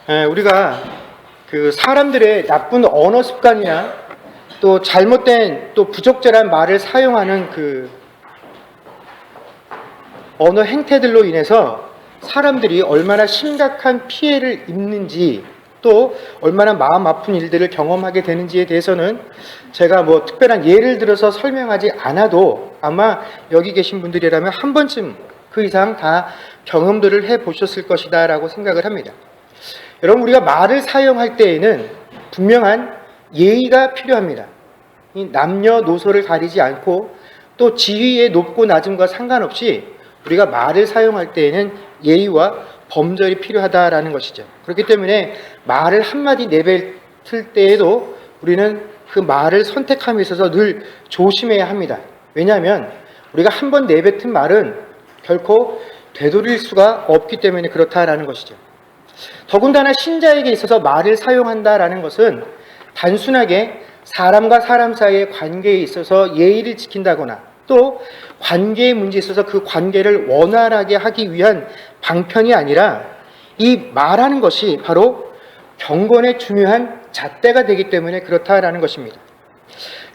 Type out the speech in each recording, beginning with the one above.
우리가 그 사람들의 나쁜 언어 습관이나 또 잘못된 또 부적절한 말을 사용하는 그 언어 행태들로 인해서 사람들이 얼마나 심각한 피해를 입는지 또 얼마나 마음 아픈 일들을 경험하게 되는지에 대해서는 제가 뭐 특별한 예를 들어서 설명하지 않아도 아마 여기 계신 분들이라면 한 번쯤 그 이상 다 경험들을 해보셨을 것이다 라고 생각을 합니다. 여러분, 우리가 말을 사용할 때에는 분명한 예의가 필요합니다. 이 남녀노소를 가리지 않고 또 지위의 높고 낮음과 상관없이 우리가 말을 사용할 때에는 예의와 범절이 필요하다라는 것이죠. 그렇기 때문에 말을 한마디 내뱉을 때에도 우리는 그 말을 선택함에 있어서 늘 조심해야 합니다. 왜냐하면 우리가 한 번 내뱉은 말은 결코 되돌릴 수가 없기 때문에 그렇다라는 것이죠. 더군다나 신자에게 있어서 말을 사용한다라는 것은 단순하게 사람과 사람 사이의 관계에 있어서 예의를 지킨다거나 또 관계의 문제에 있어서 그 관계를 원활하게 하기 위한 방편이 아니라 이 말하는 것이 바로 경건의 중요한 잣대가 되기 때문에 그렇다라는 것입니다.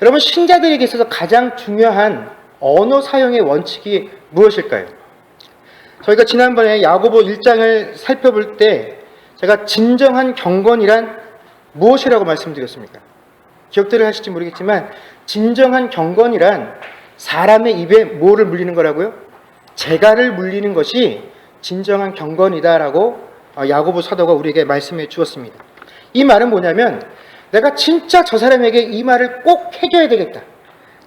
여러분, 신자들에게 있어서 가장 중요한 언어 사용의 원칙이 무엇일까요? 저희가 지난번에 야고보 1장을 살펴볼 때 제가 진정한 경건이란 무엇이라고 말씀드렸습니까? 기억들을 하실지 모르겠지만 진정한 경건이란 사람의 입에 뭐를 물리는 거라고요? 재갈을 물리는 것이 진정한 경건이다라고 야고보 사도가 우리에게 말씀해 주었습니다. 이 말은 뭐냐면 내가 진짜 저 사람에게 이 말을 꼭 해줘야 되겠다.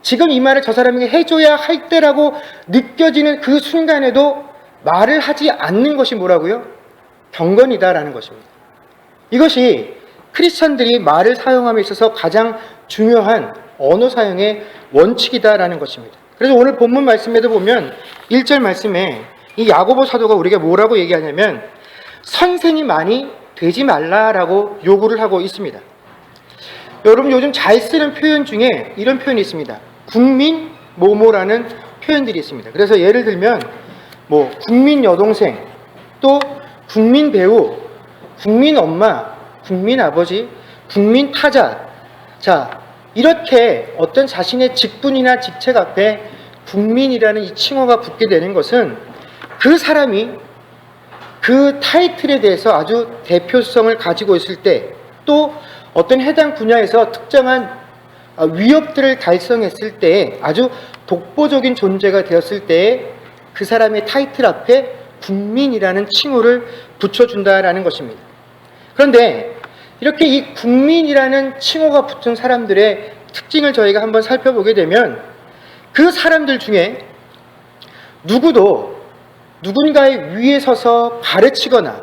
지금 이 말을 저 사람에게 해줘야 할 때라고 느껴지는 그 순간에도 말을 하지 않는 것이 뭐라고요? 경건이다라는 것입니다. 이것이 크리스천들이 말을 사용함에 있어서 가장 중요한 언어 사용의 원칙이다라는 것입니다. 그래서 오늘 본문 말씀에도 보면 1절 말씀에 이 야고보 사도가 우리에게 뭐라고 얘기하냐면 선생이 많이 되지 말라라고 요구를 하고 있습니다. 여러분, 요즘 잘 쓰는 표현 중에 이런 표현이 있습니다. 국민 모모라는 표현들이 있습니다. 그래서 예를 들면 뭐 국민 여동생, 또 국민 배우, 국민 엄마, 국민 아버지, 국민 타자. 자, 이렇게 어떤 자신의 직분이나 직책 앞에 국민이라는 이 칭호가 붙게 되는 것은 그 사람이 그 타이틀에 대해서 아주 대표성을 가지고 있을 때, 또 어떤 해당 분야에서 특정한 위협들을 달성했을 때 아주 독보적인 존재가 되었을 때 그 사람의 타이틀 앞에 국민이라는 칭호를 붙여준다라는 것입니다. 그런데 이렇게 이 국민이라는 칭호가 붙은 사람들의 특징을 저희가 한번 살펴보게 되면 그 사람들 중에 누구도 누군가의 위에 서서 가르치거나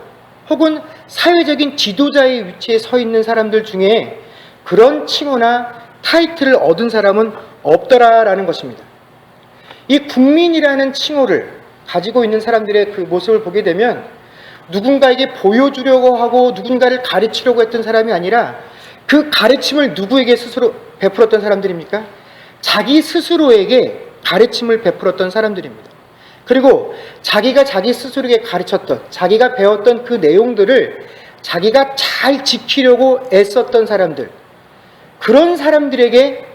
혹은 사회적인 지도자의 위치에 서 있는 사람들 중에 그런 칭호나 타이틀을 얻은 사람은 없더라라는 것입니다. 이 국민이라는 칭호를 가지고 있는 사람들의 그 모습을 보게 되면 누군가에게 보여주려고 하고 누군가를 가르치려고 했던 사람이 아니라 그 가르침을 누구에게 스스로 베풀었던 사람들입니까? 자기 스스로에게 가르침을 베풀었던 사람들입니다. 그리고 자기가 자기 스스로에게 가르쳤던, 자기가 배웠던 그 내용들을 자기가 잘 지키려고 애썼던 사람들, 그런 사람들에게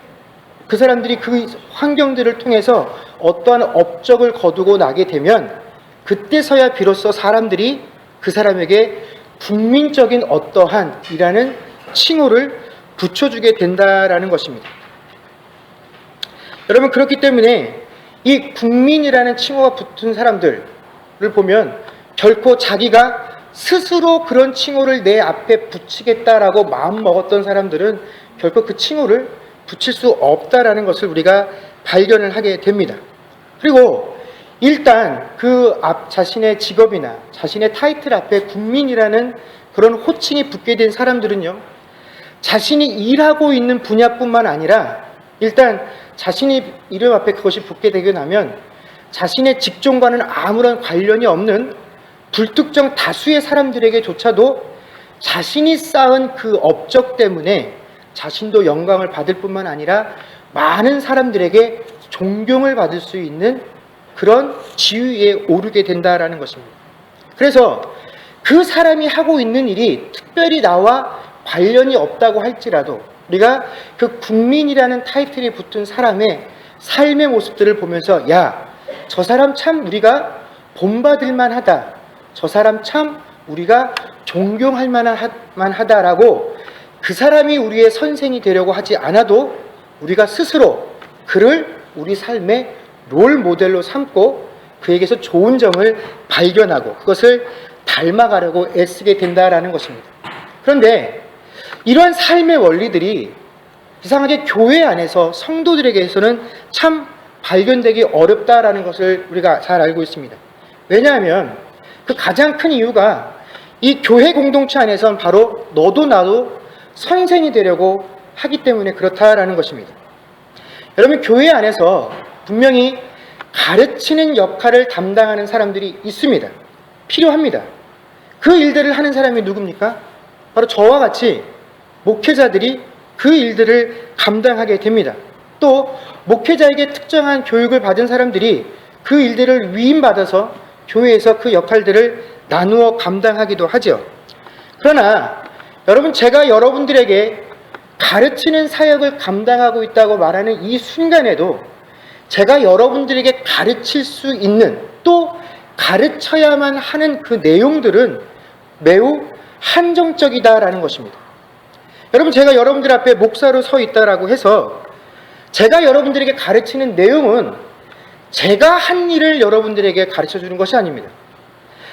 그 사람들이 그 환경들을 통해서 어떠한 업적을 거두고 나게 되면 그때서야 비로소 사람들이 그 사람에게 국민적인 어떠한 이라는 칭호를 붙여주게 된다라는 것입니다. 여러분, 그렇기 때문에 이 국민이라는 칭호가 붙은 사람들을 보면 결코 자기가 스스로 그런 칭호를 내 앞에 붙이겠다라고 마음먹었던 사람들은 결코 그 칭호를 붙일 수 없다라는 것을 우리가 발견을 하게 됩니다. 그리고 일단 그 자신의 직업이나 자신의 타이틀 앞에 국민이라는 그런 호칭이 붙게 된 사람들은요, 자신이 일하고 있는 분야뿐만 아니라 일단 자신의 이름 앞에 그것이 붙게 되고 나면 자신의 직종과는 아무런 관련이 없는 불특정 다수의 사람들에게조차도 자신이 쌓은 그 업적 때문에 자신도 영광을 받을 뿐만 아니라 많은 사람들에게 존경을 받을 수 있는 그런 지위에 오르게 된다라는 것입니다. 그래서 그 사람이 하고 있는 일이 특별히 나와 관련이 없다고 할지라도 우리가 그 국민이라는 타이틀이 붙은 사람의 삶의 모습들을 보면서 야, 저 사람 참 우리가 본받을 만하다, 저 사람 참 우리가 존경할 만하다라고 그 사람이 우리의 선생이 되려고 하지 않아도 우리가 스스로 그를 우리 삶의 롤 모델로 삼고 그에게서 좋은 점을 발견하고 그것을 닮아가려고 애쓰게 된다라는 것입니다. 그런데 이러한 삶의 원리들이 이상하게 교회 안에서 성도들에게서는 참 발견되기 어렵다라는 것을 우리가 잘 알고 있습니다. 왜냐하면 그 가장 큰 이유가 이 교회 공동체 안에선 바로 너도 나도 선생이 되려고 하기 때문에 그렇다라는 것입니다. 여러분, 교회 안에서 분명히 가르치는 역할을 담당하는 사람들이 있습니다. 필요합니다. 그 일들을 하는 사람이 누굽니까? 바로 저와 같이 목회자들이 그 일들을 감당하게 됩니다. 또 목회자에게 특정한 교육을 받은 사람들이 그 일들을 위임받아서 교회에서 그 역할들을 나누어 감당하기도 하죠. 그러나 여러분, 제가 여러분들에게 가르치는 사역을 감당하고 있다고 말하는 이 순간에도 제가 여러분들에게 가르칠 수 있는 또 가르쳐야만 하는 그 내용들은 매우 한정적이다라는 것입니다. 여러분, 제가 여러분들 앞에 목사로 서 있다라고 해서 제가 여러분들에게 가르치는 내용은 제가 한 일을 여러분들에게 가르쳐 주는 것이 아닙니다.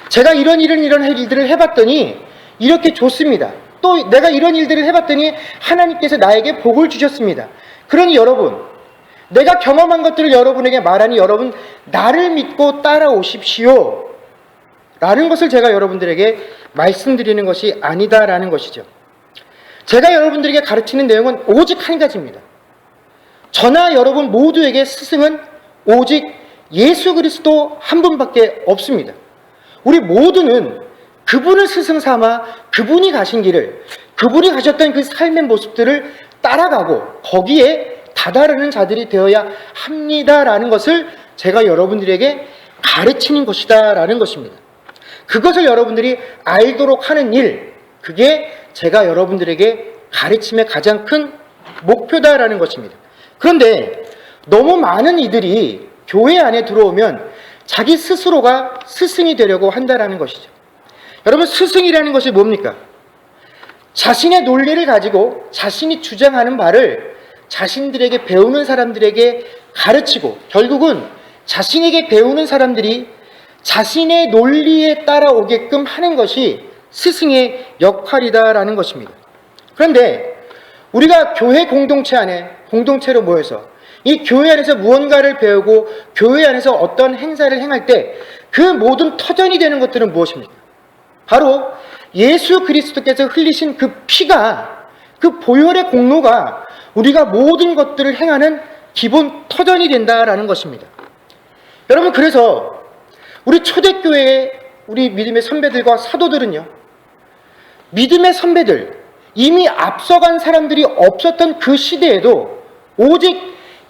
제가 이런 일들을 해봤더니 이렇게 좋습니다. 또 내가 이런 일들을 해봤더니 하나님께서 나에게 복을 주셨습니다. 그러니 여러분, 내가 경험한 것들을 여러분에게 말하니 여러분 나를 믿고 따라오십시오 라는 것을 제가 여러분들에게 말씀드리는 것이 아니다라는 것이죠. 제가 여러분들에게 가르치는 내용은 오직 한 가지입니다. 저나 여러분 모두에게 스승은 오직 예수 그리스도 한 분밖에 없습니다. 우리 모두는 그분을 스승 삼아 그분이 가신 길을, 그분이 가셨던 그 삶의 모습들을 따라가고 거기에 다다르는 자들이 되어야 합니다라는 것을 제가 여러분들에게 가르치는 것이다라는 것입니다. 그것을 여러분들이 알도록 하는 일, 그게 제가 여러분들에게 가르침의 가장 큰 목표다라는 것입니다. 그런데 너무 많은 이들이 교회 안에 들어오면 자기 스스로가 스승이 되려고 한다라는 것이죠. 여러분, 스승이라는 것이 뭡니까? 자신의 논리를 가지고 자신이 주장하는 바를 자신들에게 배우는 사람들에게 가르치고 결국은 자신에게 배우는 사람들이 자신의 논리에 따라오게끔 하는 것이 스승의 역할이다라는 것입니다. 그런데 우리가 교회 공동체 안에 공동체로 모여서 이 교회 안에서 무언가를 배우고 교회 안에서 어떤 행사를 행할 때 그 모든 터전이 되는 것들은 무엇입니까? 바로 예수 그리스도께서 흘리신 그 피가, 그 보혈의 공로가 우리가 모든 것들을 행하는 기본 터전이 된다라는 것입니다. 여러분, 그래서 우리 초대교회의 우리 믿음의 선배들과 사도들은요, 믿음의 선배들, 이미 앞서간 사람들이 없었던 그 시대에도 오직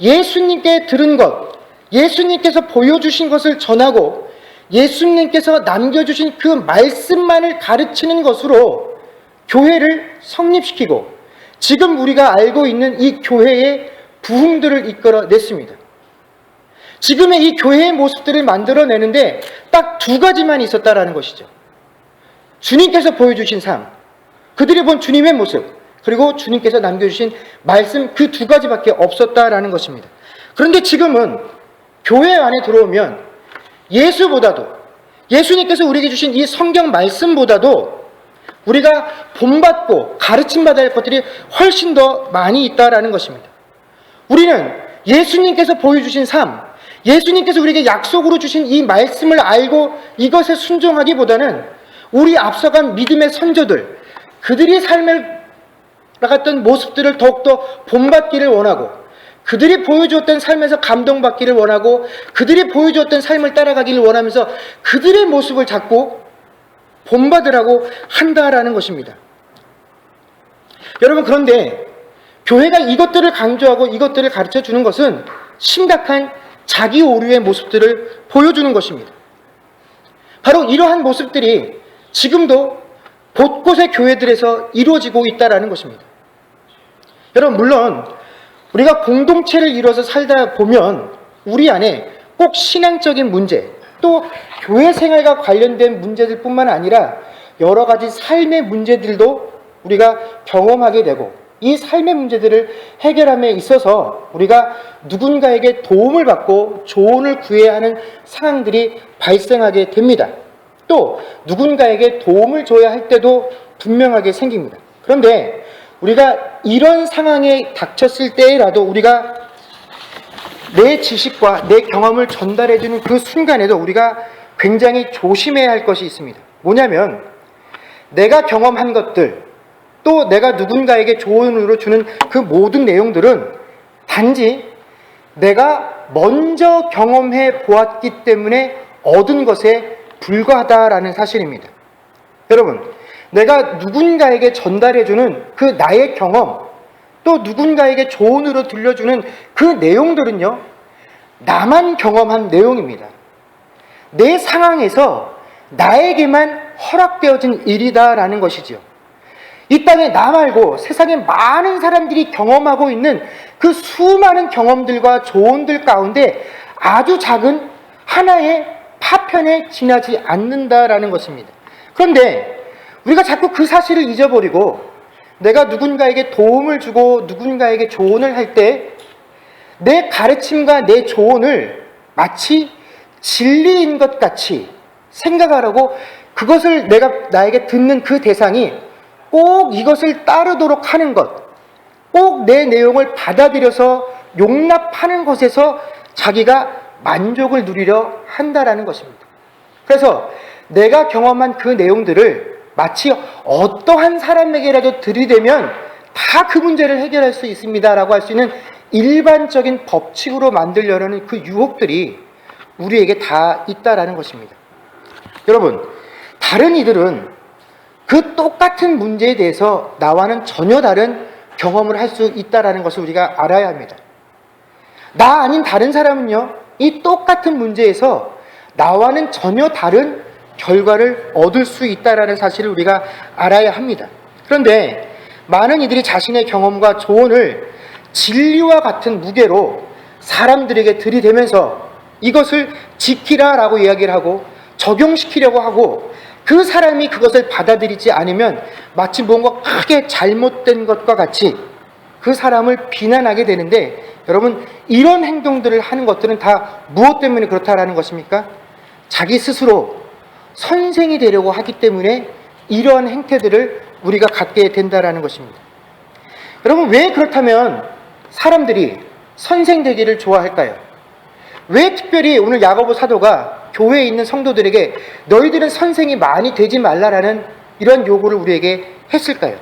예수님께 들은 것, 예수님께서 보여주신 것을 전하고 예수님께서 남겨주신 그 말씀만을 가르치는 것으로 교회를 성립시키고 지금 우리가 알고 있는 이 교회의 부흥들을 이끌어냈습니다. 지금의 이 교회의 모습들을 만들어내는데 딱 두 가지만 있었다라는 것이죠. 주님께서 보여주신 삶, 그들이 본 주님의 모습, 그리고 주님께서 남겨주신 말씀, 그 두 가지밖에 없었다라는 것입니다. 그런데 지금은 교회 안에 들어오면 예수보다도, 예수님께서 우리에게 주신 이 성경 말씀보다도 우리가 본받고 가르침받아야 할 것들이 훨씬 더 많이 있다라는 것입니다. 우리는 예수님께서 보여주신 삶, 예수님께서 우리에게 약속으로 주신 이 말씀을 알고 이것에 순종하기보다는 우리 앞서간 믿음의 선조들, 그들이 삶을 나갔던 모습들을 더욱더 본받기를 원하고 그들이 보여주었던 삶에서 감동받기를 원하고 그들이 보여주었던 삶을 따라가기를 원하면서 그들의 모습을 자꾸 본받으라고 한다라는 것입니다. 여러분, 그런데 교회가 이것들을 강조하고 이것들을 가르쳐 주는 것은 심각한 자기 오류의 모습들을 보여주는 것입니다. 바로 이러한 모습들이 지금도 곳곳의 교회들에서 이루어지고 있다는 것입니다. 여러분, 물론 우리가 공동체를 이루어서 살다 보면 우리 안에 꼭 신앙적인 문제, 또 교회 생활과 관련된 문제들 뿐만 아니라 여러 가지 삶의 문제들도 우리가 경험하게 되고, 이 삶의 문제들을 해결함에 있어서 우리가 누군가에게 도움을 받고 조언을 구해야 하는 상황들이 발생하게 됩니다. 또 누군가에게 도움을 줘야 할 때도 분명하게 생깁니다. 그런데 우리가 이런 상황에 닥쳤을 때라도 우리가 내 지식과 내 경험을 전달해주는 그 순간에도 우리가 굉장히 조심해야 할 것이 있습니다. 뭐냐면, 내가 경험한 것들, 또 내가 누군가에게 조언으로 주는 그 모든 내용들은 단지 내가 먼저 경험해 보았기 때문에 얻은 것에 불과하다라는 사실입니다. 여러분, 내가 누군가에게 전달해주는 그 나의 경험, 또 누군가에게 조언으로 들려주는 그 내용들은요, 나만 경험한 내용입니다. 내 상황에서 나에게만 허락되어진 일이다라는 것이죠. 이 땅에 나 말고 세상에 많은 사람들이 경험하고 있는 그 수많은 경험들과 조언들 가운데 아주 작은 하나의 파편에 지나지 않는다라는 것입니다. 그런데 우리가 자꾸 그 사실을 잊어버리고 내가 누군가에게 도움을 주고 누군가에게 조언을 할 때 내 가르침과 내 조언을 마치 진리인 것 같이 생각하라고, 그것을 나에게 듣는 그 대상이 꼭 이것을 따르도록 하는 것, 꼭 내 내용을 받아들여서 용납하는 것에서 자기가 만족을 누리려 한다라는 것입니다. 그래서 내가 경험한 그 내용들을 마치 어떠한 사람에게라도 들이대면 다 그 문제를 해결할 수 있습니다라고 할 수 있는 일반적인 법칙으로 만들려는 그 유혹들이 우리에게 다 있다라는 것입니다. 여러분, 다른 이들은 그 똑같은 문제에 대해서 나와는 전혀 다른 경험을 할 수 있다라는 것을 우리가 알아야 합니다. 나 아닌 다른 사람은요, 이 똑같은 문제에서 나와는 전혀 다른 결과를 얻을 수 있다라는 사실을 우리가 알아야 합니다. 그런데 많은 이들이 자신의 경험과 조언을 진리와 같은 무게로 사람들에게 들이대면서 이것을 지키라라고 이야기를 하고 적용시키려고 하고, 그 사람이 그것을 받아들이지 않으면 마치 뭔가 크게 잘못된 것과 같이 그 사람을 비난하게 되는데, 여러분, 이런 행동들을 하는 것들은 다 무엇 때문에 그렇다라는 것입니까? 자기 스스로 선생이 되려고 하기 때문에 이러한 행태들을 우리가 갖게 된다라는 것입니다. 여러분, 왜 그렇다면 사람들이 선생 되기를 좋아할까요? 왜 특별히 오늘 야고보 사도가 교회에 있는 성도들에게 너희들은 선생이 많이 되지 말라라는 이런 요구를 우리에게 했을까요?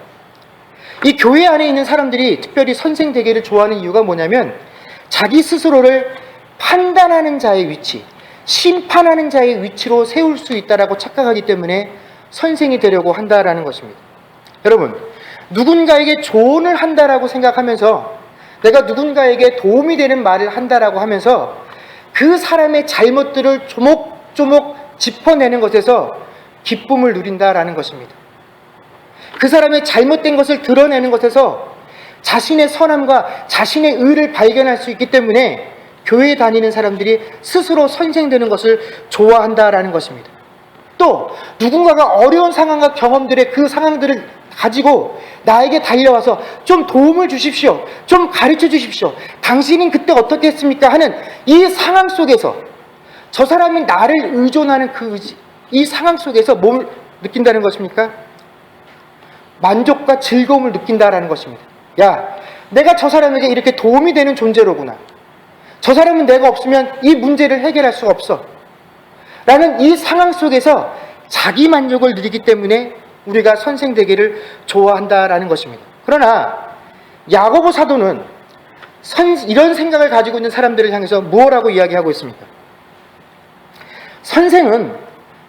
이 교회 안에 있는 사람들이 특별히 선생 되기를 좋아하는 이유가 뭐냐면, 자기 스스로를 판단하는 자의 위치, 심판하는 자의 위치로 세울 수 있다라고 착각하기 때문에 선생이 되려고 한다라는 것입니다. 여러분, 누군가에게 조언을 한다라고 생각하면서, 내가 누군가에게 도움이 되는 말을 한다라고 하면서 그 사람의 잘못들을 조목조목 짚어내는 것에서 기쁨을 누린다라는 것입니다. 그 사람의 잘못된 것을 드러내는 것에서 자신의 선함과 자신의 의를 발견할 수 있기 때문에 교회에 다니는 사람들이 스스로 선생되는 것을 좋아한다라는 것입니다. 또 누군가가 어려운 상황과 경험들의 그 상황들을 가지고 나에게 달려와서 좀 도움을 주십시오, 좀 가르쳐 주십시오, 당신은 그때 어떻게 했습니까 하는 이 상황 속에서 저 사람이 나를 의존하는 이 상황 속에서 뭘 느낀다는 것입니까? 만족과 즐거움을 느낀다라는 것입니다. 야, 내가 저 사람에게 이렇게 도움이 되는 존재로구나, 저 사람은 내가 없으면 이 문제를 해결할 수가 없어 라는 이 상황 속에서 자기 만족을 누리기 때문에 우리가 선생되기를 좋아한다라는 것입니다. 그러나 야고보 사도는 이런 생각을 가지고 있는 사람들을 향해서 무엇라고 이야기하고 있습니까? 선생은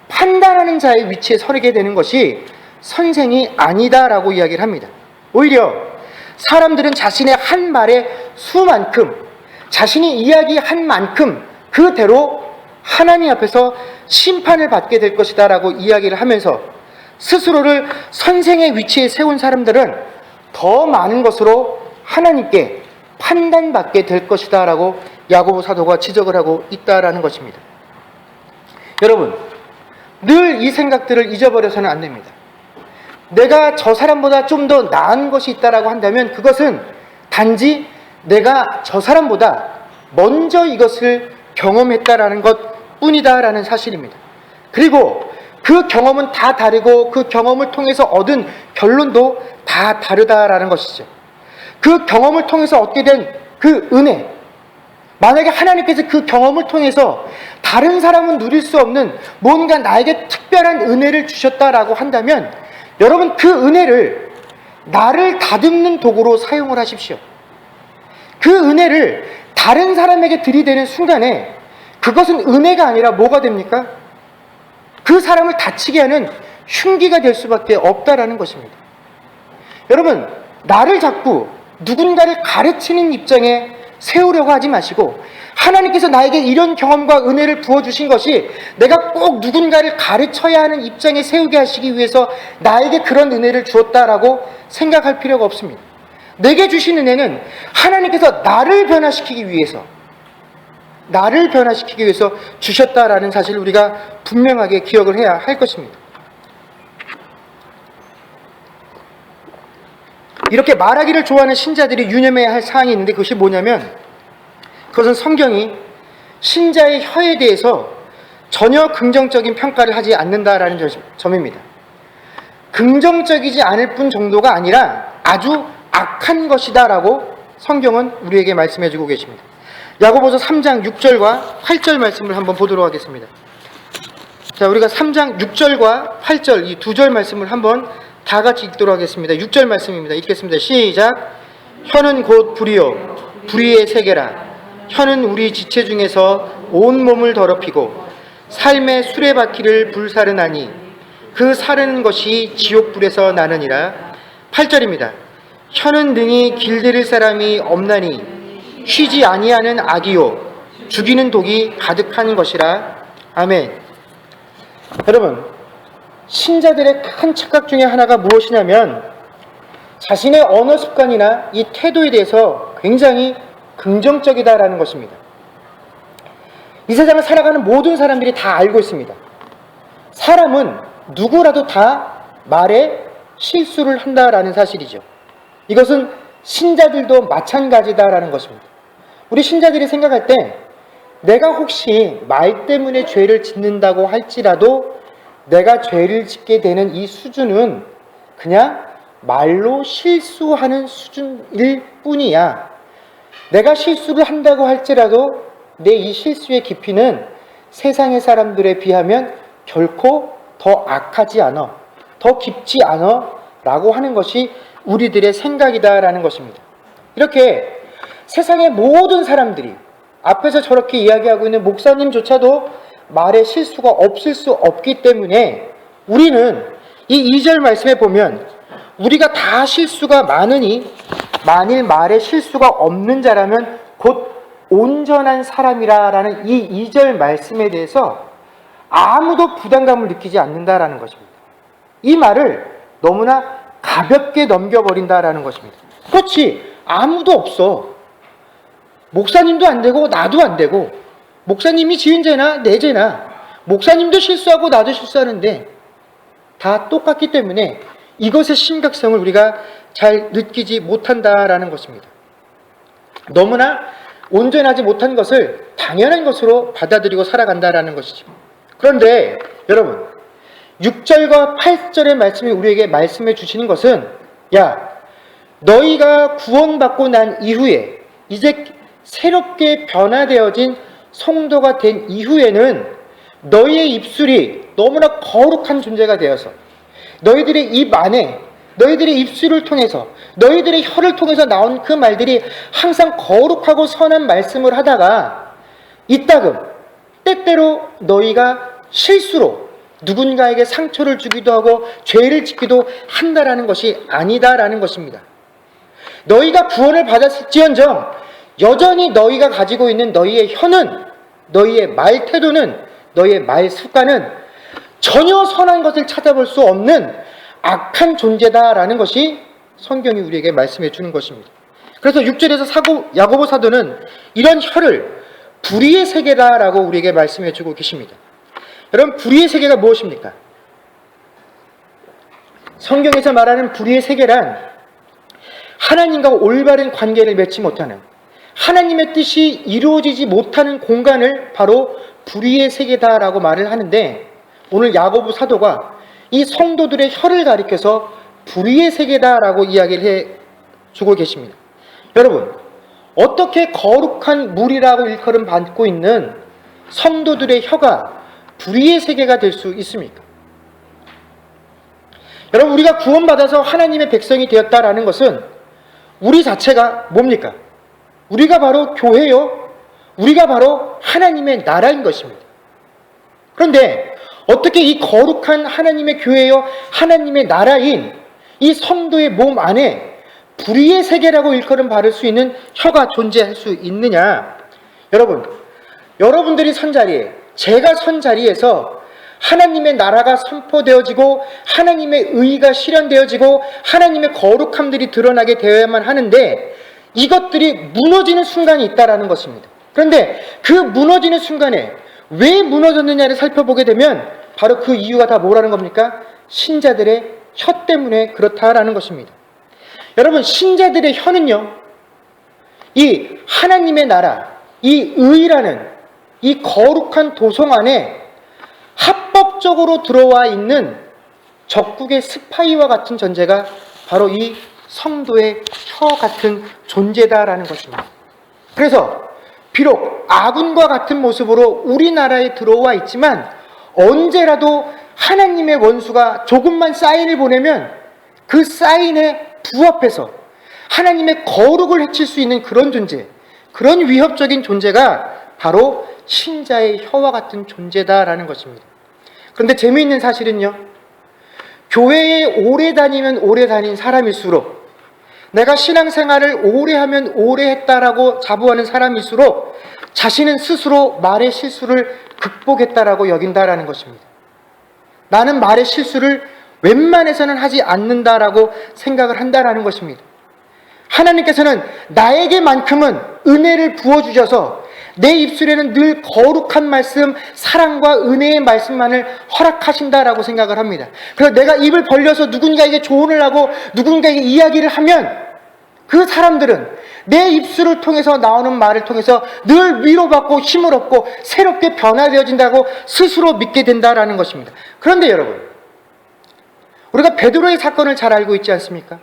판단하는 자의 위치에 서게 되는 것이 선생이 아니다라고 이야기를 합니다. 오히려 사람들은 자신의 한 말의 수만큼, 자신이 이야기한 만큼 그대로 하나님 앞에서 심판을 받게 될 것이다 라고 이야기를 하면서 스스로를 선생의 위치에 세운 사람들은 더 많은 것으로 하나님께 판단받게 될 것이다 라고 야고보 사도가 지적을 하고 있다라는 것입니다. 여러분, 늘 이 생각들을 잊어버려서는 안 됩니다. 내가 저 사람보다 좀 더 나은 것이 있다라고 한다면 그것은 단지 내가 저 사람보다 먼저 이것을 경험했다라는 것 뿐이다라는 사실입니다. 그리고 그 경험은 다 다르고 그 경험을 통해서 얻은 결론도 다 다르다라는 것이죠. 그 경험을 통해서 얻게 된 그 은혜, 만약에 하나님께서 그 경험을 통해서 다른 사람은 누릴 수 없는 뭔가 나에게 특별한 은혜를 주셨다라고 한다면 여러분, 그 은혜를 나를 다듬는 도구로 사용을 하십시오. 그 은혜를 다른 사람에게 들이대는 순간에 그것은 은혜가 아니라 뭐가 됩니까? 그 사람을 다치게 하는 흉기가 될 수밖에 없다라는 것입니다. 여러분, 나를 자꾸 누군가를 가르치는 입장에 세우려고 하지 마시고, 하나님께서 나에게 이런 경험과 은혜를 부어주신 것이 내가 꼭 누군가를 가르쳐야 하는 입장에 세우게 하시기 위해서 나에게 그런 은혜를 주었다라고 생각할 필요가 없습니다. 내게 주신 은혜는 하나님께서 나를 변화시키기 위해서 주셨다라는 사실을 우리가 분명하게 기억을 해야 할 것입니다. 이렇게 말하기를 좋아하는 신자들이 유념해야 할 사항이 있는데, 그것이 뭐냐면 그것은 성경이 신자의 혀에 대해서 전혀 긍정적인 평가를 하지 않는다라는 점입니다. 긍정적이지 않을 뿐 정도가 아니라 아주 악한 것이다라고 성경은 우리에게 말씀해 주고 계십니다. 야고보서 3장 6절과 8절 말씀을 한번 보도록 하겠습니다. 자, 우리가 3장 6절과 8절 이 두 절 말씀을 한번 다 같이 읽도록 하겠습니다. 6절 말씀입니다. 읽겠습니다. 시작. 혀는 곧 불이요 불의의 세계라. 혀는 우리 지체 중에서 온 몸을 더럽히고 삶의 수레바퀴를 불사르나니 그 사르는 것이 지옥불에서 나느니라. 8절입니다. 혀는 능히 길들일 사람이 없나니 쉬지 아니하는 악이요 죽이는 독이 가득한 것이라. 아멘. 여러분, 신자들의 큰 착각 중에 하나가 무엇이냐면 자신의 언어 습관이나 이 태도에 대해서 굉장히 긍정적이다라는 것입니다. 이 세상을 살아가는 모든 사람들이 다 알고 있습니다. 사람은 누구라도 다 말에 실수를 한다라는 사실이죠. 이것은 신자들도 마찬가지다라는 것입니다. 우리 신자들이 생각할 때 내가 혹시 말 때문에 죄를 짓는다고 할지라도 내가 죄를 짓게 되는 이 수준은 그냥 말로 실수하는 수준일 뿐이야. 내가 실수를 한다고 할지라도 내 이 실수의 깊이는 세상의 사람들에 비하면 결코 더 악하지 않아, 더 깊지 않아 라고 하는 것이 우리들의 생각이다라는 것입니다. 이렇게 세상의 모든 사람들이 앞에서 저렇게 이야기하고 있는 목사님조차도 말에 실수가 없을 수 없기 때문에 우리는 이 2절 말씀에 보면 우리가 다 실수가 많으니 만일 말에 실수가 없는 자라면 곧 온전한 사람이라는 이 2절 말씀에 대해서 아무도 부담감을 느끼지 않는다라는 것입니다. 이 말을 너무나 가볍게 넘겨버린다라는 것입니다. 그렇지, 아무도 없어. 목사님도 안 되고 나도 안 되고, 목사님이 지은 죄나 내 죄나, 목사님도 실수하고 나도 실수하는데 다 똑같기 때문에 이것의 심각성을 우리가 잘 느끼지 못한다라는 것입니다. 너무나 온전하지 못한 것을 당연한 것으로 받아들이고 살아간다라는 것이죠. 그런데 여러분, 6절과 8절의 말씀이 우리에게 말씀해 주시는 것은, 야, 너희가 구원받고 난 이후에, 이제 새롭게 변화되어진 성도가 된 이후에는 너희의 입술이 너무나 거룩한 존재가 되어서 너희들의 입 안에, 너희들의 입술을 통해서, 너희들의 혀를 통해서 나온 그 말들이 항상 거룩하고 선한 말씀을 하다가 이따금 때때로 너희가 실수로 누군가에게 상처를 주기도 하고 죄를 짓기도 한다라는 것이 아니다라는 것입니다. 너희가 구원을 받았을지언정 여전히 너희가 가지고 있는 너희의 혀는, 너희의 말 태도는, 너희의 말 습관은 전혀 선한 것을 찾아볼 수 없는 악한 존재다라는 것이 성경이 우리에게 말씀해 주는 것입니다. 그래서 6절에서 야고보 사도는 이런 혀를 불의의 세계다라고 우리에게 말씀해 주고 계십니다. 여러분, 불의의 세계가 무엇입니까? 성경에서 말하는 불의의 세계란 하나님과 올바른 관계를 맺지 못하는, 하나님의 뜻이 이루어지지 못하는 공간을 바로 불의의 세계다라고 말을 하는데, 오늘 야고보 사도가 이 성도들의 혀를 가리켜서 불의의 세계다라고 이야기를 해주고 계십니다. 여러분, 어떻게 거룩한 물이라고 일컬음 받고 있는 성도들의 혀가 불의의 세계가 될 수 있습니까? 여러분, 우리가 구원받아서 하나님의 백성이 되었다라는 것은 우리 자체가 뭡니까? 우리가 바로 교회요, 우리가 바로 하나님의 나라인 것입니다. 그런데 어떻게 이 거룩한 하나님의 교회요, 하나님의 나라인 이 성도의 몸 안에 불의의 세계라고 일컬음 받을 수 있는 혀가 존재할 수 있느냐? 여러분들이 선 자리에, 제가 선 자리에서 하나님의 나라가 선포되어지고 하나님의 의가 실현되어지고 하나님의 거룩함들이 드러나게 되어야만 하는데, 이것들이 무너지는 순간이 있다라는 것입니다. 그런데 그 무너지는 순간에 왜 무너졌느냐를 살펴보게 되면 바로 그 이유가 다 뭐라는 겁니까? 신자들의 혀 때문에 그렇다라는 것입니다. 여러분, 신자들의 혀는요, 이 하나님의 나라, 이 의라는 이 거룩한 도성 안에 합법적으로 들어와 있는 적국의 스파이와 같은 존재가 바로 이 성도의 혀 같은 존재다라는 것입니다. 그래서 비록 아군과 같은 모습으로 우리나라에 들어와 있지만 언제라도 하나님의 원수가 조금만 사인을 보내면 그 사인에 부합해서 하나님의 거룩을 해칠 수 있는 그런 존재, 그런 위협적인 존재가 바로 신자의 혀와 같은 존재다라는 것입니다. 그런데 재미있는 사실은요, 교회에 오래 다니면 오래 다닌 사람일수록, 내가 신앙생활을 오래 하면 오래 했다라고 자부하는 사람일수록 자신은 스스로 말의 실수를 극복했다라고 여긴다라는 것입니다. 나는 말의 실수를 웬만해서는 하지 않는다라고 생각을 한다라는 것입니다. 하나님께서는 나에게만큼은 은혜를 부어주셔서 내 입술에는 늘 거룩한 말씀, 사랑과 은혜의 말씀만을 허락하신다라고 생각을 합니다. 그래서 내가 입을 벌려서 누군가에게 조언을 하고 누군가에게 이야기를 하면 그 사람들은 내 입술을 통해서 나오는 말을 통해서 늘 위로받고 힘을 얻고 새롭게 변화되어진다고 스스로 믿게 된다라는 것입니다. 그런데 여러분, 우리가 베드로의 사건을 잘 알고 있지 않습니까?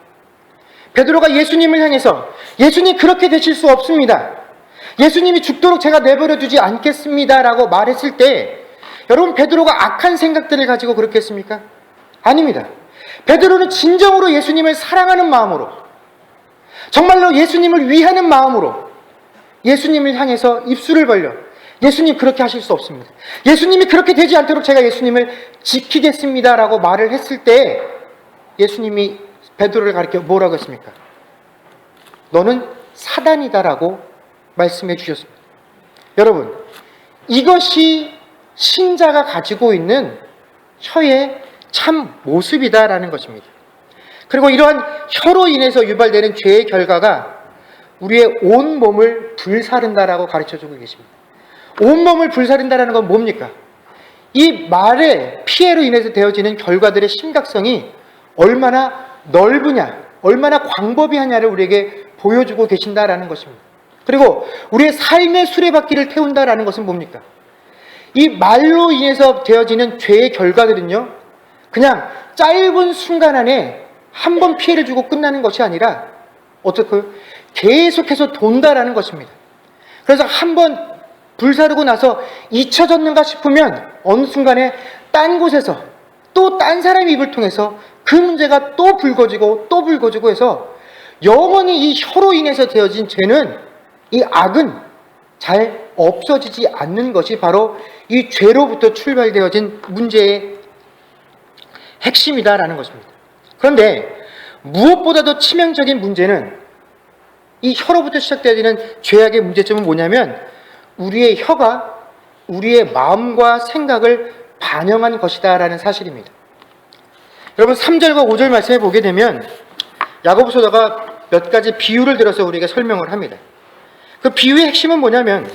베드로가 예수님을 향해서 예수님 그렇게 되실 수 없습니다, 예수님이 죽도록 제가 내버려 두지 않겠습니다라고 말했을 때, 여러분, 베드로가 악한 생각들을 가지고 그렇게 했습니까? 아닙니다. 베드로는 진정으로 예수님을 사랑하는 마음으로, 정말로 예수님을 위하는 마음으로 예수님을 향해서 입술을 벌려 예수님 그렇게 하실 수 없습니다, 예수님이 그렇게 되지 않도록 제가 예수님을 지키겠습니다라고 말을 했을 때 예수님이 베드로를 가리켜 뭐라고 했습니까? 너는 사단이다라고 말씀해 주셨습니다. 여러분, 이것이 신자가 가지고 있는 혀의 참 모습이다라는 것입니다. 그리고 이러한 혀로 인해서 유발되는 죄의 결과가 우리의 온 몸을 불사른다라고 가르쳐주고 계십니다. 온 몸을 불사른다라는 건 뭡니까? 이 말의 피해로 인해서 되어지는 결과들의 심각성이 얼마나 넓으냐, 얼마나 광범위하냐를 우리에게 보여주고 계신다라는 것입니다. 그리고 우리의 삶의 수레바퀴를 태운다라는 것은 뭡니까? 이 말로 인해서 되어지는 죄의 결과들은요, 그냥 짧은 순간 안에 한 번 피해를 주고 끝나는 것이 아니라 어떻게 계속해서 돈다라는 것입니다. 그래서 한 번 불사르고 나서 잊혀졌는가 싶으면 어느 순간에 딴 곳에서 또 딴 사람의 입을 통해서 그 문제가 또 불거지고 또 불거지고 해서 영원히 이 혀로 인해서 되어진 죄는, 이 악은 잘 없어지지 않는 것이 바로 이 죄로부터 출발되어진 문제의 핵심이다라는 것입니다. 그런데 무엇보다도 치명적인 문제는, 이 혀로부터 시작되어지는 죄악의 문제점은 뭐냐면 우리의 혀가 우리의 마음과 생각을 반영한 것이다 라는 사실입니다. 여러분 3절과 5절 말씀에 보게 되면 야고보 사도가 몇 가지 비유를 들어서 우리에게 설명을 합니다. 그 비유의 핵심은 뭐냐면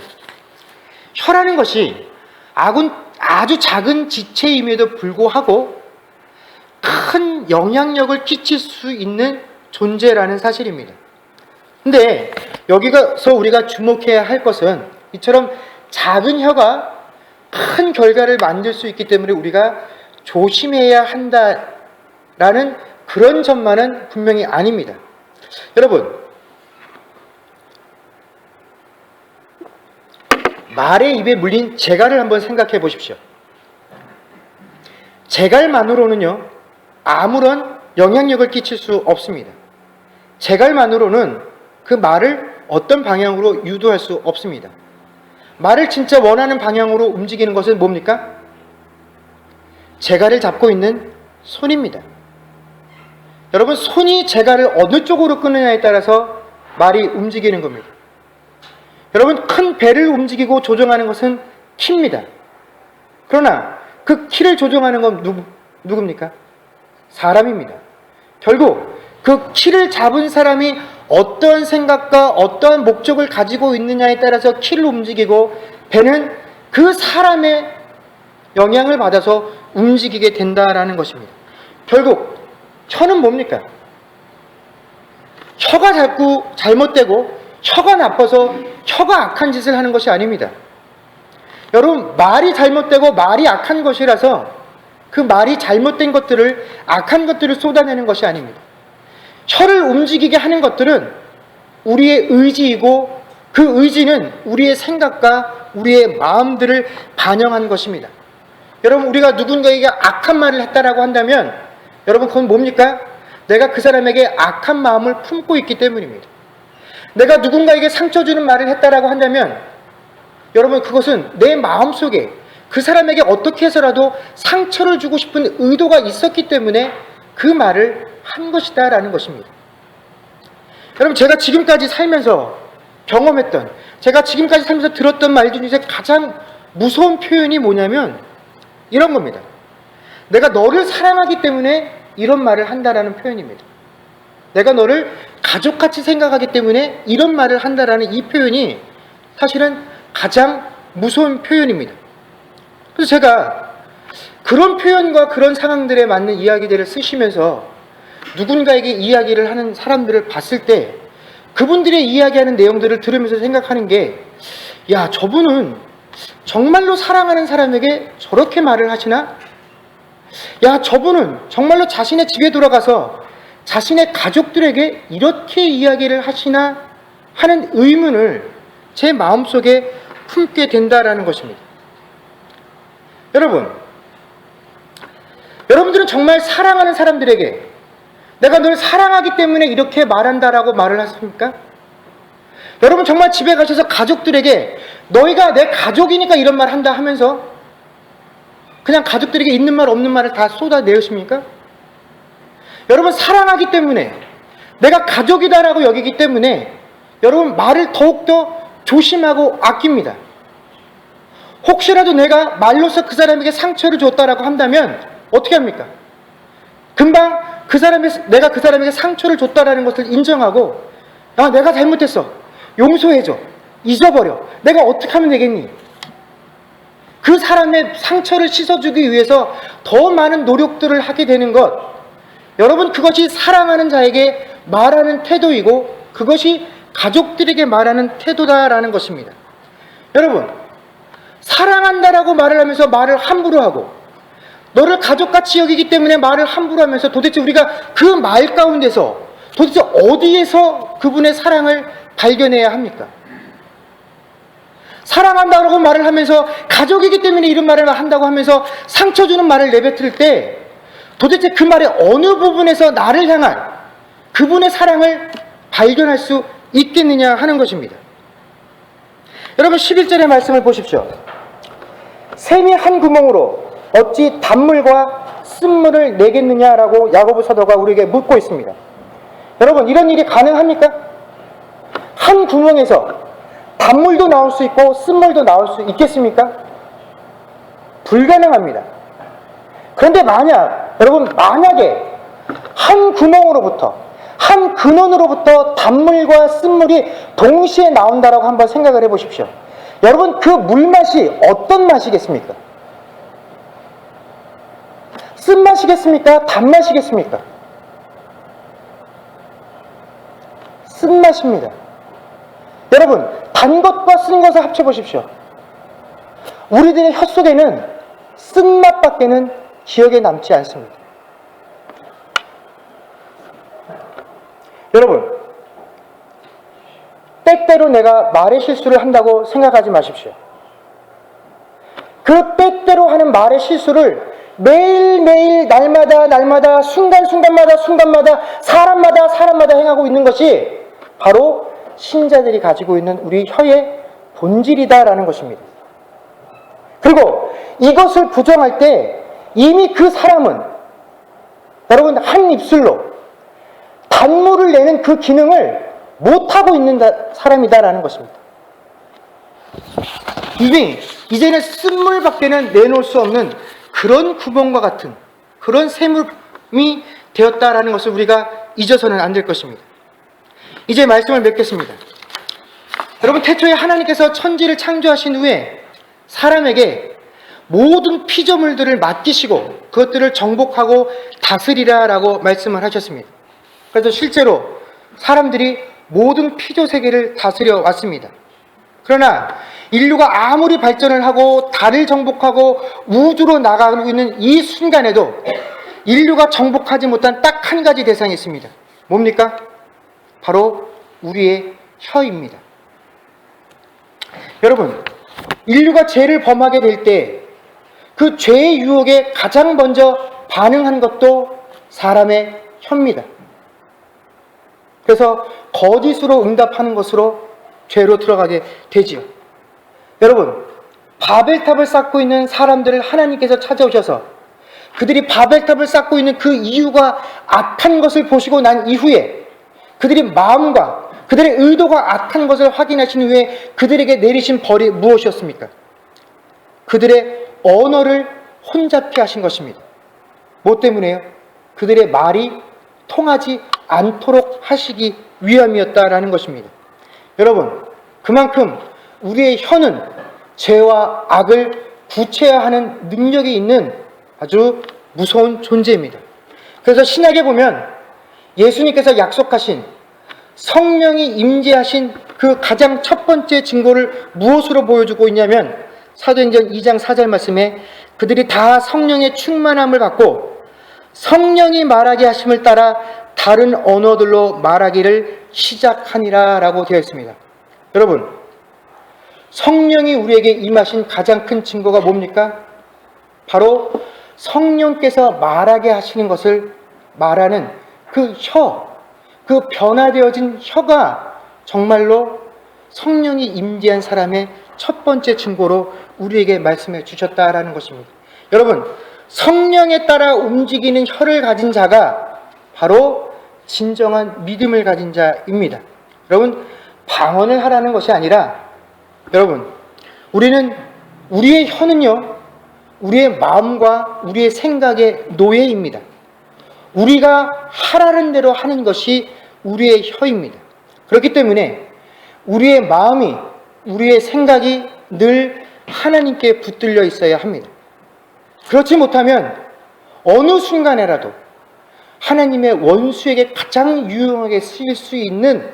혀라는 것이 아주 작은 지체임에도 불구하고 큰 영향력을 끼칠 수 있는 존재라는 사실입니다. 근데 여기서 우리가 주목해야 할 것은 이처럼 작은 혀가 큰 결과를 만들 수 있기 때문에 우리가 조심해야 한다라는 그런 점만은 분명히 아닙니다. 여러분, 말의 입에 물린 재갈을 한번 생각해 보십시오. 재갈만으로는요, 아무런 영향력을 끼칠 수 없습니다. 재갈만으로는 그 말을 어떤 방향으로 유도할 수 없습니다. 말을 진짜 원하는 방향으로 움직이는 것은 뭡니까? 재갈을 잡고 있는 손입니다. 여러분, 손이 재갈을 어느 쪽으로 끄느냐에 따라서 말이 움직이는 겁니다. 여러분, 큰 배를 움직이고 조정하는 것은 키입니다. 그러나 그 키를 조정하는 건 누굽니까? 사람입니다. 결국 그 키를 잡은 사람이 어떠한 생각과 어떠한 목적을 가지고 있느냐에 따라서 키를 움직이고 배는 그 사람의 영향을 받아서 움직이게 된다라는 것입니다. 결국 혀는 뭡니까? 혀가 자꾸 잘못되고 혀가 나빠서 혀가 악한 짓을 하는 것이 아닙니다. 여러분, 말이 잘못되고 말이 악한 것이라서 그 말이 잘못된 것들을, 악한 것들을 쏟아내는 것이 아닙니다. 혀를 움직이게 하는 것들은 우리의 의지이고 그 의지는 우리의 생각과 우리의 마음들을 반영한 것입니다. 여러분, 우리가 누군가에게 악한 말을 했다라고 한다면 여러분, 그건 뭡니까? 내가 그 사람에게 악한 마음을 품고 있기 때문입니다. 내가 누군가에게 상처 주는 말을 했다라고 한다면 여러분, 그것은 내 마음속에 그 사람에게 어떻게 해서라도 상처를 주고 싶은 의도가 있었기 때문에 그 말을 한 것이다 라는 것입니다. 여러분, 제가 지금까지 살면서 경험했던, 제가 지금까지 살면서 들었던 말 중에서 가장 무서운 표현이 뭐냐면 이런 겁니다. 내가 너를 사랑하기 때문에 이런 말을 한다라는 표현입니다. 내가 너를 가족같이 생각하기 때문에 이런 말을 한다라는 이 표현이 사실은 가장 무서운 표현입니다. 그래서 제가 그런 표현과 그런 상황들에 맞는 이야기들을 쓰시면서 누군가에게 이야기를 하는 사람들을 봤을 때 그분들의 이야기하는 내용들을 들으면서 생각하는 게, 야, 저분은 정말로 사랑하는 사람에게 저렇게 말을 하시나? 야, 저분은 정말로 자신의 집에 돌아가서 자신의 가족들에게 이렇게 이야기를 하시나? 하는 의문을 제 마음속에 품게 된다라는 것입니다. 여러분들은 정말 사랑하는 사람들에게 내가 널 사랑하기 때문에 이렇게 말한다라고 말을 하십니까? 여러분, 정말 집에 가셔서 가족들에게 너희가 내 가족이니까 이런 말 한다 하면서 그냥 가족들에게 있는 말 없는 말을 다 쏟아내십니까? 여러분, 사랑하기 때문에, 내가 가족이다라고 여기기 때문에 여러분, 말을 더욱더 조심하고 아낍니다. 혹시라도 내가 말로서 그 사람에게 상처를 줬다라고 한다면 어떻게 합니까? 금방 내가 그 사람에게 상처를 줬다라는 것을 인정하고, 야, 내가 잘못했어, 용서해줘, 잊어버려, 내가 어떻게 하면 되겠니? 그 사람의 상처를 씻어주기 위해서 더 많은 노력들을 하게 되는 것, 여러분, 그것이 사랑하는 자에게 말하는 태도이고 그것이 가족들에게 말하는 태도다라는 것입니다. 여러분, 사랑한다라고 말을 하면서 말을 함부로 하고 너를 가족같이 여기기 때문에 말을 함부로 하면서 도대체 우리가 그 말 가운데서 도대체 어디에서 그분의 사랑을 발견해야 합니까? 사랑한다고 말을 하면서 가족이기 때문에 이런 말을 한다고 하면서 상처 주는 말을 내뱉을 때 도대체 그 말의 어느 부분에서 나를 향한 그분의 사랑을 발견할 수 있겠느냐 하는 것입니다. 여러분, 11절의 말씀을 보십시오. 샘이 한 구멍으로 어찌 단물과 쓴물을 내겠느냐라고 야고보 사도가 우리에게 묻고 있습니다. 여러분, 이런 일이 가능합니까? 한 구멍에서 단물도 나올 수 있고 쓴물도 나올 수 있겠습니까? 불가능합니다. 그런데 만약에 한 구멍으로부터, 한 근원으로부터 단물과 쓴물이 동시에 나온다라고 한번 생각을 해보십시오. 여러분, 그 물맛이 어떤 맛이겠습니까? 쓴맛이겠습니까? 단맛이겠습니까? 쓴맛입니다. 여러분, 단 것과 쓴 것을 합쳐보십시오. 우리들의 혀 속에는 쓴맛밖에는 기억에 남지 않습니다. 여러분, 때때로 내가 말의 실수를 한다고 생각하지 마십시오. 그 때때로 하는 말의 실수를 매일매일 날마다 순간마다 사람마다 행하고 있는 것이 바로 신자들이 가지고 있는 우리 혀의 본질이다라는 것입니다. 그리고 이것을 부정할 때 이미 그 사람은 여러분 한 입술로 단물을 내는 그 기능을 못하고 있는 사람이다라는 것입니다. 이제는 쓴물밖에는 내놓을 수 없는 그런 구멍과 같은 그런 샘물이 되었다라는 것을 우리가 잊어서는 안 될 것입니다. 이제 말씀을 맺겠습니다. 여러분, 태초에 하나님께서 천지를 창조하신 후에 사람에게 모든 피조물들을 맡기시고 그것들을 정복하고 다스리라라고 말씀을 하셨습니다. 그래서 실제로 사람들이 모든 피조 세계를 다스려 왔습니다. 그러나 인류가 아무리 발전을 하고 달을 정복하고 우주로 나가고 있는 이 순간에도 인류가 정복하지 못한 딱 한 가지 대상이 있습니다. 뭡니까? 바로 우리의 혀입니다. 여러분, 인류가 죄를 범하게 될 때 그 죄의 유혹에 가장 먼저 반응한 것도 사람의 혀입니다. 그래서 거짓으로 응답하는 것으로 죄로 들어가게 되지요. 여러분, 바벨탑을 쌓고 있는 사람들을 하나님께서 찾아오셔서 그들이 바벨탑을 쌓고 있는 그 이유가 악한 것을 보시고 난 이후에 그들의 마음과 그들의 의도가 악한 것을 확인하신 후에 그들에게 내리신 벌이 무엇이었습니까? 그들의 언어를 혼잡케 하신 것입니다. 뭐 때문에요? 그들의 말이 통하지 않도록 하시기 위함이었다라는 것입니다. 여러분, 그만큼 우리의 혀는 죄와 악을 구체화하는 능력이 있는 아주 무서운 존재입니다. 그래서 신약에 보면 예수님께서 약속하신 성령이 임재하신 그 가장 첫 번째 증거를 무엇으로 보여주고 있냐면 사도행전 2장 4절 말씀에 그들이 다 성령의 충만함을 받고 성령이 말하게 하심을 따라 다른 언어들로 말하기를 시작하니라 라고 되어 있습니다. 여러분, 성령이 우리에게 임하신 가장 큰 증거가 뭡니까? 바로 성령께서 말하게 하시는 것을 말하는 그 혀, 그 변화되어진 혀가 정말로 성령이 임재한 사람의 첫 번째 증거로 우리에게 말씀해 주셨다라는 것입니다. 여러분, 성령에 따라 움직이는 혀를 가진 자가 바로 진정한 믿음을 가진 자입니다. 여러분, 방언을 하라는 것이 아니라 여러분, 우리의 혀는요, 우리의 마음과 우리의 생각의 노예입니다. 우리가 하라는 대로 하는 것이 우리의 혀입니다. 그렇기 때문에 우리의 마음이, 우리의 생각이 늘 하나님께 붙들려 있어야 합니다. 그렇지 못하면 어느 순간에라도 하나님의 원수에게 가장 유용하게 쓰일 수 있는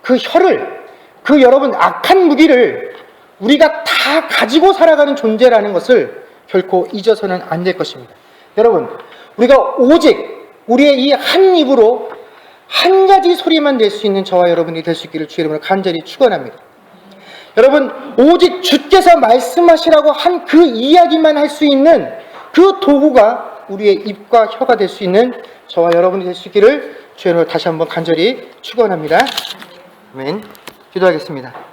그 혀를, 그 여러분 악한 무기를 우리가 다 가지고 살아가는 존재라는 것을 결코 잊어서는 안 될 것입니다. 여러분, 우리가 오직 우리의 이 한 입으로 한 가지 소리만 낼 수 있는 저와 여러분이 될 수 있기를 주의 이름으로 간절히 축원합니다. 여러분, 오직 주께서 말씀하시라고 한 그 이야기만 할 수 있는 그 도구가 우리의 입과 혀가 될 수 있는 저와 여러분이 될 수 있기를 주의 이름으로 다시 한번 간절히 축원합니다. 아멘. 기도하겠습니다.